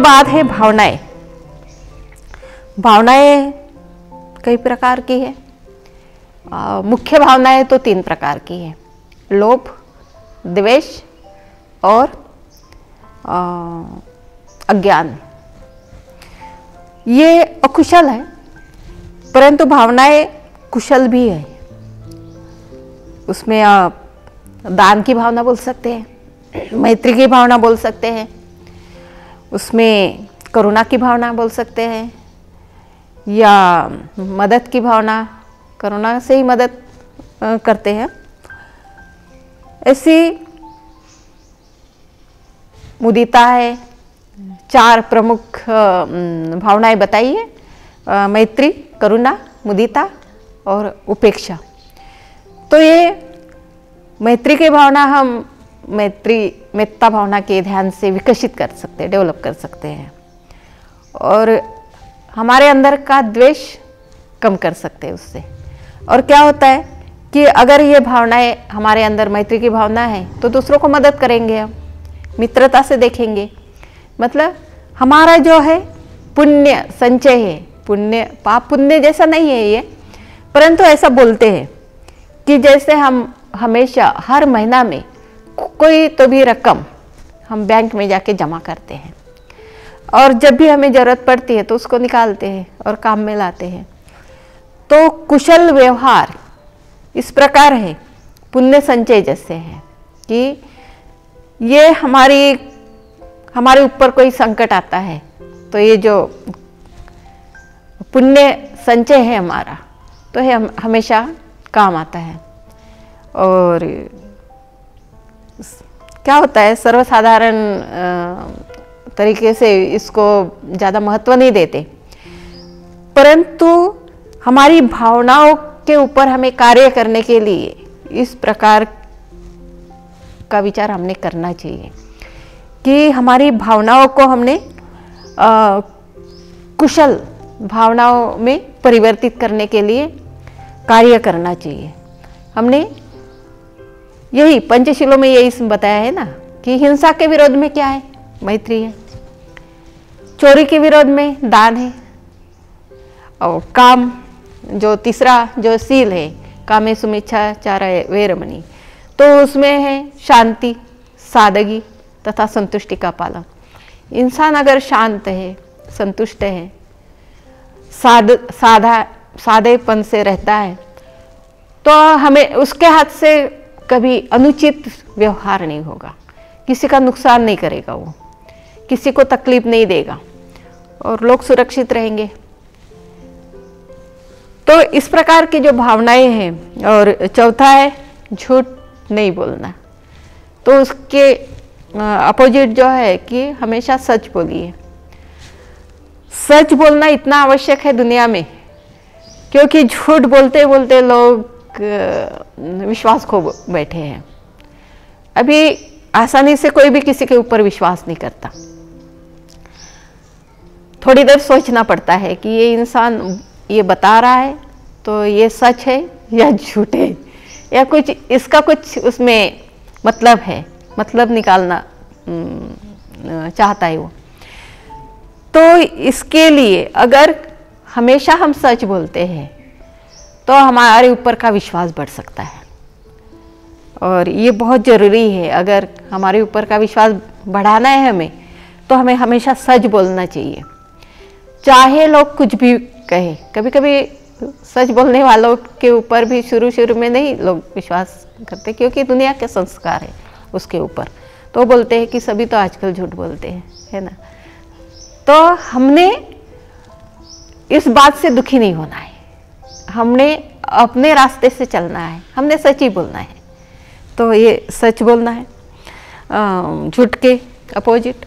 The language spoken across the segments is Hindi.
बाद है भावनाएं। भावनाएं कई प्रकार की है। मुख्य भावनाएं तो 3 प्रकार की है, लोभ, द्वेष और अज्ञान। ये अकुशल है, परंतु भावनाएं कुशल भी है। उसमें आप दान की भावना बोल सकते हैं, मैत्री की भावना बोल सकते हैं, उसमें करुणा की भावना बोल सकते हैं, या मदद की भावना, करुणा से ही मदद करते हैं। ऐसी मुदिता है। 4 प्रमुख भावनाएं बताई है, मैत्री, करुणा, मुदिता और उपेक्षा। तो ये मैत्री की भावना हम मेत्ता भावना के ध्यान से विकसित कर सकते हैं, डेवलप कर सकते हैं, और हमारे अंदर का द्वेष कम कर सकते हैं उससे। और क्या होता है कि अगर ये भावनाएं हमारे अंदर मैत्री की भावना है तो दूसरों को मदद करेंगे, हम मित्रता से देखेंगे। मतलब हमारा जो है पुण्य संचय है, पुण्य पाप पुण्य जैसा नहीं है ये, परंतु ऐसा बोलते हैं कि जैसे हम हमेशा हर महीना में कोई तो भी रकम हम बैंक में जाके जमा करते हैं, और जब भी हमें ज़रूरत पड़ती है तो उसको निकालते हैं और काम में लाते हैं। तो कुशल व्यवहार इस प्रकार है, पुण्य संचय जैसे है कि ये हमारे ऊपर कोई संकट आता है तो ये जो पुण्य संचय है हमारा, तो ये हमेशा काम आता है। और क्या होता है, सर्वसाधारण तरीके से इसको ज़्यादा महत्व नहीं देते, परंतु हमारी भावनाओं के ऊपर हमें कार्य करने के लिए इस प्रकार का विचार हमने करना चाहिए कि हमारी भावनाओं को हमने कुशल भावनाओं में परिवर्तित करने के लिए कार्य करना चाहिए। हमने यही पंचशीलों में यही बताया है ना कि हिंसा के विरोध में क्या है, मैत्री है। चोरी के विरोध में दान है। और काम जो तीसरा जो सील है, कामे सुमिच्छाचार वैरमणि, तो उसमें है शांति, सादगी तथा संतुष्टि का पालन। इंसान अगर शांत है, संतुष्ट है, सादेपन से रहता है, तो हमें उसके हाथ से कभी अनुचित व्यवहार नहीं होगा, किसी का नुकसान नहीं करेगा, वो किसी को तकलीफ नहीं देगा और लोग सुरक्षित रहेंगे। तो इस प्रकार की जो भावनाएं हैं। और चौथा है झूठ नहीं बोलना। तो उसके अपोजिट जो है कि हमेशा सच बोलिए। सच बोलना इतना आवश्यक है दुनिया में, क्योंकि झूठ बोलते बोलते लोग विश्वास खो बैठे हैं। अभी आसानी से कोई भी किसी के ऊपर विश्वास नहीं करता। थोड़ी देर सोचना पड़ता है कि ये इंसान ये बता रहा है तो ये सच है या झूठ है, या कुछ इसका कुछ उसमें मतलब है, मतलब निकालना चाहता है वो। तो इसके लिए अगर हमेशा हम सच बोलते हैं तो हमारे ऊपर का विश्वास बढ़ सकता है, और ये बहुत ज़रूरी है। अगर हमारे ऊपर का विश्वास बढ़ाना है हमें, तो हमें हमेशा सच बोलना चाहिए, चाहे लोग कुछ भी कहे। कभी कभी सच बोलने वालों के ऊपर भी शुरू में नहीं लोग विश्वास करते, क्योंकि दुनिया के संस्कार है उसके ऊपर, तो बोलते हैं कि सभी तो आजकल झूठ बोलते हैं, है ना। तो हमने इस बात से दुखी नहीं होना है, हमने अपने रास्ते से चलना है, हमने सच ही बोलना है। तो ये सच बोलना है, झूठ के अपोजिट।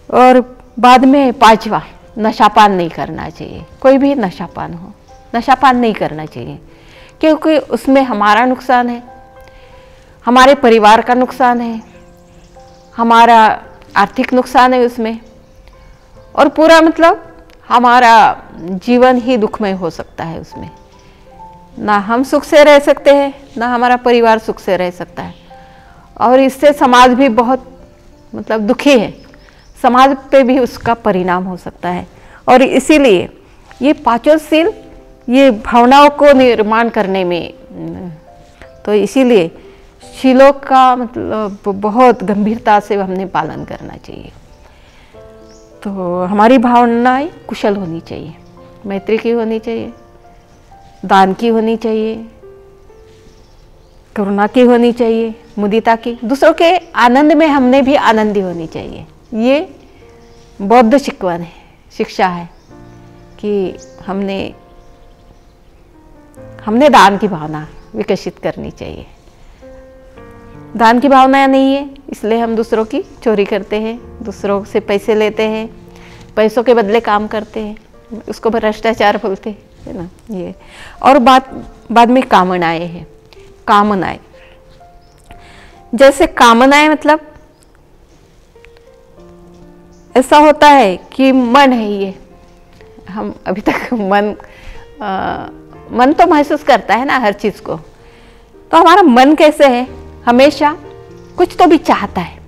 और बाद में 5वां, नशापान नहीं करना चाहिए। कोई भी नशापान हो, नशापान नहीं करना चाहिए, क्योंकि उसमें हमारा नुकसान है, हमारे परिवार का नुकसान है, हमारा आर्थिक नुकसान है उसमें, और पूरा मतलब हमारा जीवन ही दुखमय हो सकता है उसमें। ना हम सुख से रह सकते हैं, ना हमारा परिवार सुख से रह सकता है, और इससे समाज भी बहुत मतलब दुखी है। समाज पे भी उसका परिणाम हो सकता है। और इसीलिए ये पांचों शील ये भावनाओं को निर्माण करने में, तो इसीलिए शीलों का मतलब बहुत गंभीरता से हमने पालन करना चाहिए। तो हमारी भावनाएं कुशल होनी चाहिए, मैत्री की होनी चाहिए, दान की होनी चाहिए, करुणा की होनी चाहिए, मुदिता की, दूसरों के आनंद में हमने भी आनंदी होनी चाहिए। ये बौद्ध शिक्षा है कि हमने दान की भावना विकसित करनी चाहिए। दान की भावना नहीं है इसलिए हम दूसरों की चोरी करते हैं, दूसरों से पैसे लेते हैं, पैसों के बदले काम करते हैं, उसको भ्रष्टाचार बोलते हैं ना ये। और बाद में कामनाएं हैं। कामनाएं जैसे कामनाएं मतलब ऐसा होता है कि मन है ये, हम अभी तक मन तो महसूस करता है ना हर चीज को। तो हमारा मन कैसे है, हमेशा कुछ तो भी चाहता है,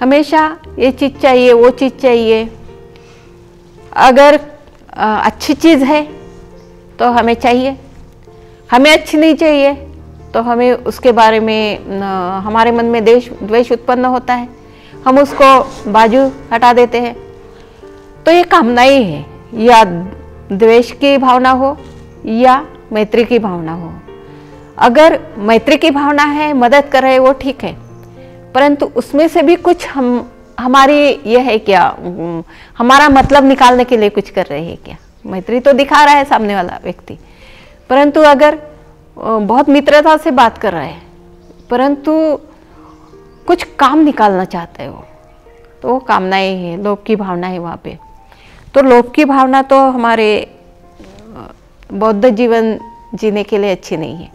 हमेशा ये चीज चाहिए वो चीज चाहिए। अगर अच्छी चीज है तो हमें चाहिए, हमें अच्छी नहीं चाहिए तो हमें उसके बारे में हमारे मन में द्वेष उत्पन्न होता है, हम उसको बाजू हटा देते हैं। तो ये कामनाएं है, या द्वेष की भावना हो या मैत्री की भावना हो। अगर मैत्री की भावना है, मदद कर रहे वो ठीक है, परंतु उसमें से भी कुछ हमारी ये है क्या, हमारा मतलब निकालने के लिए कुछ कर रहे हैं क्या। मैत्री तो दिखा रहा है सामने वाला व्यक्ति, परंतु अगर बहुत मित्रता से बात कर रहा है परंतु कुछ काम निकालना चाहते है वो, तो वो कामनाएं है, लोभ की भावना है वहाँ पे। तो लोभ की भावना तो हमारे बौद्ध जीवन जीने के लिए अच्छी नहीं है।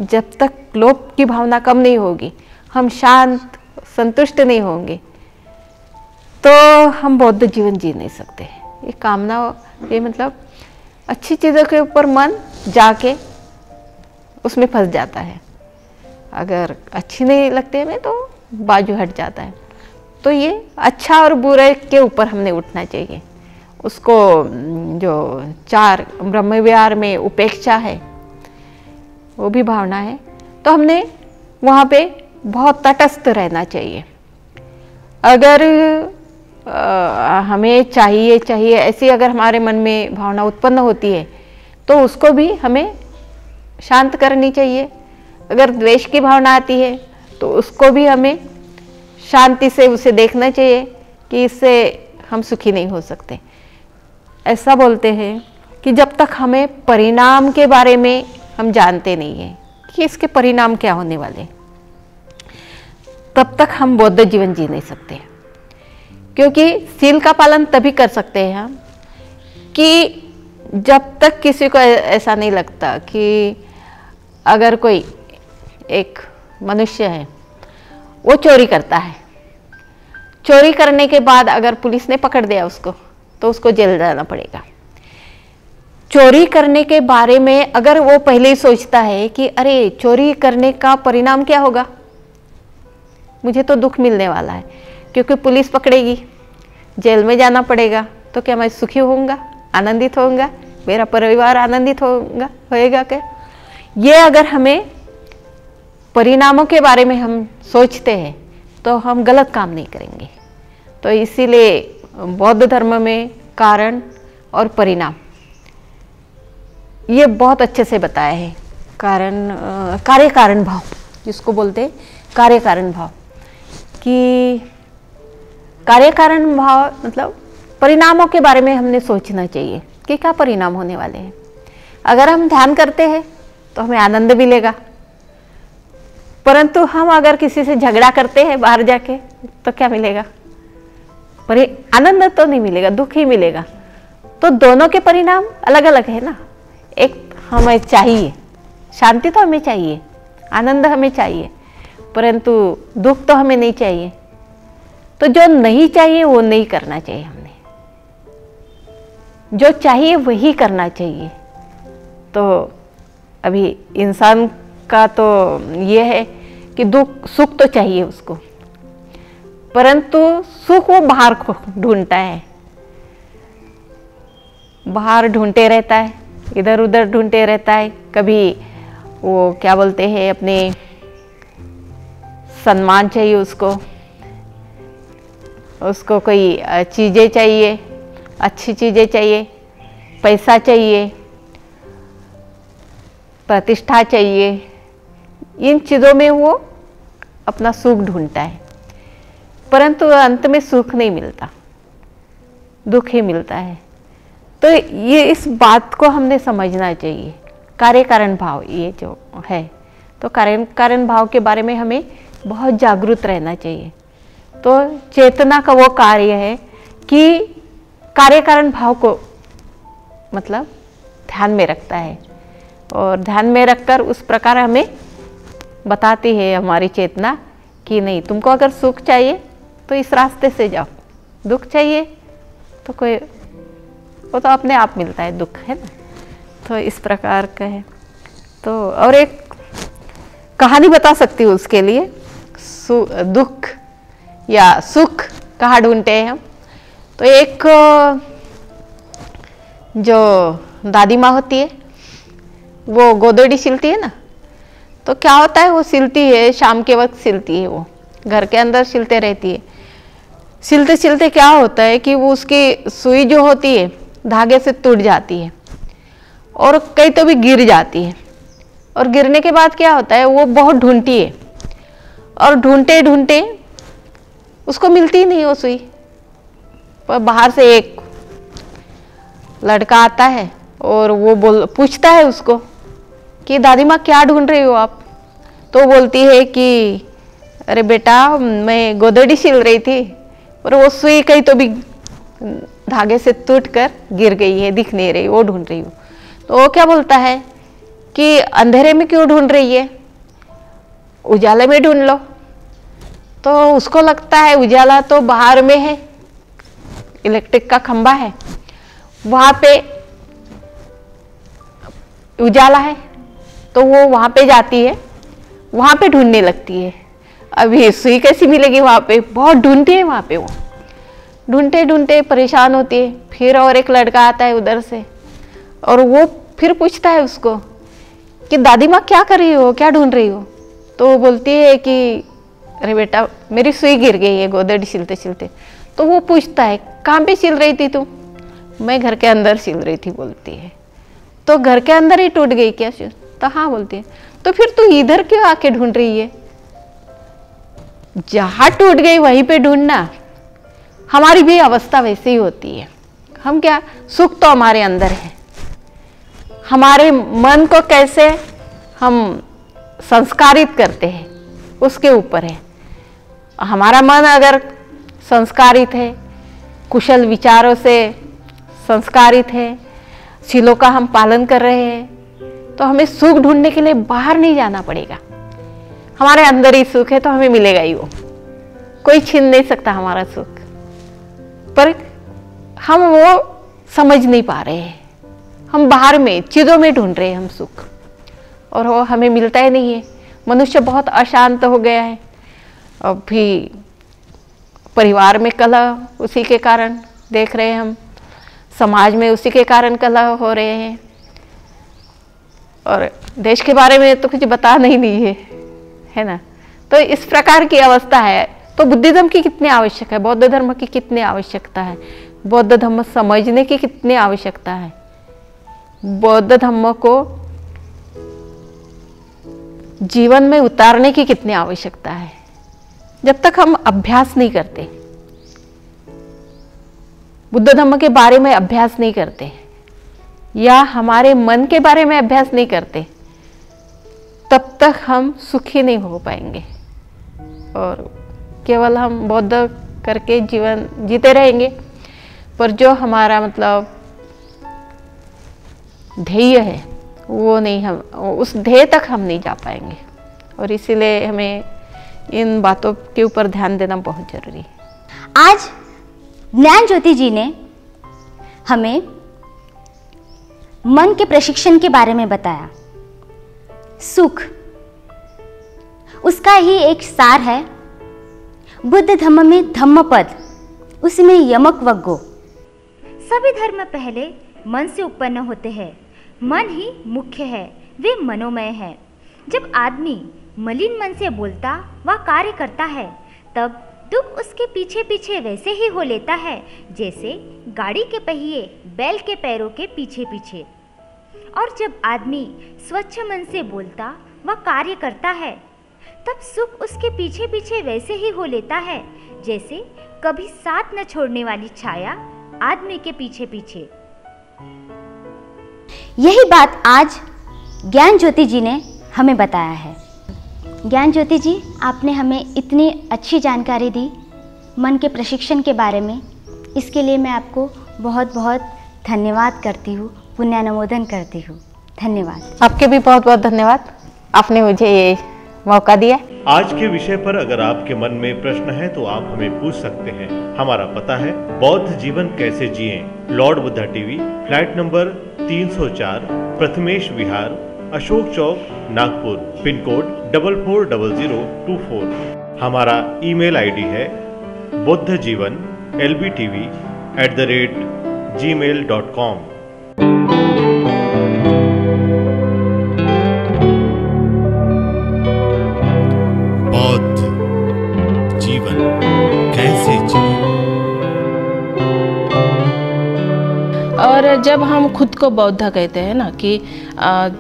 जब तक लोभ की भावना कम नहीं होगी, हम शांत संतुष्ट नहीं होंगे, तो हम बौद्ध जीवन जी नहीं सकते। ये कामना, ये मतलब अच्छी चीज़ों के ऊपर मन जाके उसमें फंस जाता है। अगर अच्छी नहीं लगती हमें तो बाजू हट जाता है। तो ये अच्छा और बुरे के ऊपर हमने उठना चाहिए। उसको जो 4 ब्रह्म विहार में उपेक्षा है वो भी भावना है, तो हमने वहाँ पे बहुत तटस्थ रहना चाहिए। अगर हमें चाहिए ऐसी अगर हमारे मन में भावना उत्पन्न होती है तो उसको भी हमें शांत करनी चाहिए। अगर द्वेष की भावना आती है तो उसको भी हमें शांति से उसे देखना चाहिए कि इससे हम सुखी नहीं हो सकते। ऐसा बोलते हैं कि जब तक हमें परिणाम के बारे में हम जानते नहीं हैं कि इसके परिणाम क्या होने वाले, तब तक हम बौद्ध जीवन जी नहीं सकते। क्योंकि शील का पालन तभी कर सकते हैं हम कि जब तक किसी को ऐसा नहीं लगता कि अगर कोई एक मनुष्य है वो चोरी करता है, चोरी करने के बाद अगर पुलिस ने पकड़ दिया उसको तो उसको जेल जाना पड़ेगा। चोरी करने के बारे में अगर वो पहले ही सोचता है कि अरे चोरी करने का परिणाम क्या होगा, मुझे तो दुख मिलने वाला है क्योंकि पुलिस पकड़ेगी, जेल में जाना पड़ेगा, तो क्या मैं सुखी होऊंगा, आनंदित होऊंगा, मेरा परिवार आनंदित होएगा क्या। ये अगर हमें परिणामों के बारे में हम सोचते हैं तो हम गलत काम नहीं करेंगे। तो इसीलिए बौद्ध धर्म में कारण और परिणाम ये बहुत अच्छे से बताया है। कार्य कारण भाव जिसको बोलते हैं, कार्य कारण भाव, कि कार्य कारण भाव मतलब परिणामों के बारे में हमने सोचना चाहिए कि क्या परिणाम होने वाले हैं। अगर हम ध्यान करते हैं तो हमें आनंद मिलेगा, परंतु हम अगर किसी से झगड़ा करते हैं बाहर जाके तो क्या मिलेगा, पर आनंद तो नहीं मिलेगा, दुख ही मिलेगा। तो दोनों के परिणाम अलग अलग है ना। एक हमें चाहिए शांति, तो हमें चाहिए आनंद, हमें चाहिए, परंतु दुख तो हमें नहीं चाहिए। तो जो नहीं चाहिए वो नहीं करना चाहिए, हमने जो चाहिए वही करना चाहिए। तो अभी इंसान का तो ये है कि दुख सुख तो चाहिए उसको, परंतु सुख वो बाहर को ढूंढता है, बाहर ढूंढते रहता है, इधर उधर ढूंढते रहता है। कभी वो क्या बोलते हैं, अपने सम्मान चाहिए उसको, उसको कोई चीज़ें चाहिए, अच्छी चीज़ें चाहिए, पैसा चाहिए, प्रतिष्ठा चाहिए। इन चीज़ों में वो अपना सुख ढूंढता है, परंतु अंत में सुख नहीं मिलता, दुख ही मिलता है। तो ये इस बात को हमने समझना चाहिए, कार्य कारण भाव ये जो है, तो कार्य कारण भाव के बारे में हमें बहुत जागरूक रहना चाहिए। तो चेतना का वो कार्य है कि कार्य कारण भाव को मतलब ध्यान में रखता है, और ध्यान में रखकर उस प्रकार हमें बताती है हमारी चेतना कि नहीं, तुमको अगर सुख चाहिए तो इस रास्ते से जाओ, दुख चाहिए तो कोई वो तो अपने आप मिलता है, दुख है ना। तो इस प्रकार का है। तो और एक कहानी बता सकती हूँ उसके लिए, दुख या सुख कहाँ ढूंढते हैं हम। तो एक जो दादी माँ होती है वो गोदड़ी सिलती है ना, तो क्या होता है, वो सिलती है, शाम के वक्त सिलती है, वो घर के अंदर सिलते रहती है। सिलते सिलते क्या होता है कि वो उसकी सुई जो होती है धागे से टूट जाती है, और कई तो भी गिर जाती है। और गिरने के बाद क्या होता है, वो बहुत ढूंढती है, और ढूंढते ढूंढते उसको मिलती ही नहीं वो सुई। पर बाहर से एक लड़का आता है और वो पूछता है उसको कि दादी माँ क्या ढूंढ रही हो आप। तो बोलती है कि अरे बेटा, मैं गोदड़ी सिल रही थी और वो सुई कहीं तो भी धागे से टूट कर गिर गई है, दिख नहीं रही, वो ढूंढ रही हूँ। तो वो क्या बोलता है कि अंधेरे में क्यों ढूंढ रही है, उजाले में ढूंढ लो। तो उसको लगता है उजाला तो बाहर में है, इलेक्ट्रिक का खंबा है, वहां पे उजाला है, तो वो वहां पे जाती है, वहां पे ढूंढने लगती है। अभी सुई कैसी मिलेगी वहां पे, बहुत ढूंढती है वहां पे, वो ढूंढते ढूंढते परेशान होती है। फिर और एक लड़का आता है उधर से, और वो फिर पूछता है उसको कि दादी माँ क्या कर रही हो, क्या ढूंढ रही हो। तो वो बोलती है कि अरे बेटा, मेरी सुई गिर गई है गोदड़ी सिलते सिलते। तो वो पूछता है कहाँ पे सिल रही थी तू। मैं घर के अंदर सिल रही थी, बोलती है। तो घर के अंदर ही टूट गई क्या? तो हाँ, बोलती है। तो फिर तू इधर क्यों आके ढूंढ रही है? जहां टूट गई वहीं पे ढूंढना। हमारी भी अवस्था वैसे ही होती है। हम क्या, सुख तो हमारे अंदर है, हमारे मन को कैसे हम संस्कारित करते हैं उसके ऊपर है। हमारा मन अगर संस्कारित है, कुशल विचारों से संस्कारित है, शीलों का हम पालन कर रहे हैं, तो हमें सुख ढूंढने के लिए बाहर नहीं जाना पड़ेगा। हमारे अंदर ही सुख है तो हमें मिलेगा ही, वो कोई छीन नहीं सकता हमारा सुख। पर हम वो समझ नहीं पा रहे हैं, हम बाहर में चीज़ों में ढूंढ रहे हैं हम सुख, और वो हमें मिलता ही नहीं है। मनुष्य बहुत अशांत हो गया है। अभी परिवार में कलह उसी के कारण देख रहे हैं हम, समाज में उसी के कारण कलह हो रहे हैं, और देश के बारे में तो कुछ बता नहीं है ना। तो इस प्रकार की अवस्था है। तो बुद्धि धर्म की कितनी आवश्यक है, बौद्ध धर्म की कितनी आवश्यकता है, बौद्ध धर्म समझने की कितनी आवश्यकता है, बौद्ध धर्म को जीवन में उतारने की कितनी आवश्यकता है। जब तक हम अभ्यास नहीं करते, बुद्ध धर्म के बारे में अभ्यास नहीं करते, या हमारे मन के बारे में अभ्यास नहीं करते, तब तक हम सुखी नहीं हो पाएंगे, और केवल हम बौद्ध करके जीवन जीते रहेंगे। पर जो हमारा मतलब ध्येय है वो नहीं, हम उस ध्येय तक हम नहीं जा पाएंगे। और इसीलिए हमें इन बातों के ऊपर ध्यान देना बहुत जरूरी है। आज ज्ञान ज्योति जी ने हमें मन के प्रशिक्षण के बारे में बताया। सुख उसका ही एक सार है, बुद्ध धम्म में धम्मपद, उसमें यमक वग्गो। सभी धर्म पहले मन से उत्पन्न होते हैं। मन ही मुख्य है, वे मनोमय है। जब आदमी मलिन मन से बोलता व कार्य करता है तब दुख उसके पीछे पीछे वैसे ही हो लेता है जैसे गाड़ी के पहिए बैल के पैरों के पीछे पीछे। और जब आदमी स्वच्छ मन से बोलता व कार्य करता है तब सुख उसके पीछे पीछे वैसे ही हो लेता है जैसे कभी साथ न छोड़ने वाली छाया आदमी के पीछे पीछे। यही बात आज ज्ञान ज्योति जी ने हमें बताया है। ज्ञान ज्योति जी, आपने हमें इतनी अच्छी जानकारी दी मन के प्रशिक्षण के बारे में, इसके लिए मैं आपको बहुत बहुत धन्यवाद करती हूँ, पुण्यानुमोदन करती हूँ। धन्यवाद। आपके भी बहुत बहुत धन्यवाद, आपने मुझे ये मौका दिया। आज के विषय पर अगर आपके मन में प्रश्न है तो आप हमें पूछ सकते हैं। हमारा पता है बौद्ध जीवन कैसे जिएं, lord Buddha TV, flat number 304, Prathamesh Vihar, Ashok Chowk, Nagpur, pin code 440024। हमारा ईमेल आईडी है buddhajivan@gmail.com। बौद्ध जीवन कैसे जिए। और जब हम खुद को बौद्ध कहते हैं ना कि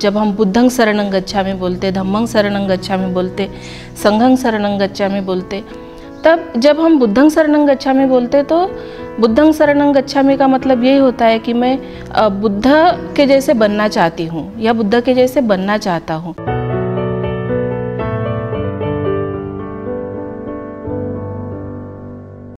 जब हम बुद्धं शरणं गच्छामि बोलते, धम्मं शरणं गच्छामि बोलते, संघं शरणं गच्छामि बोलते, तब जब हम बुद्धं शरणं गच्छामि बोलते तो बुद्धं शरणं गच्छामि का मतलब यही होता है कि मैं बुद्ध के जैसे बनना चाहती हूँ या बुद्ध के जैसे बनना चाहता हूँ।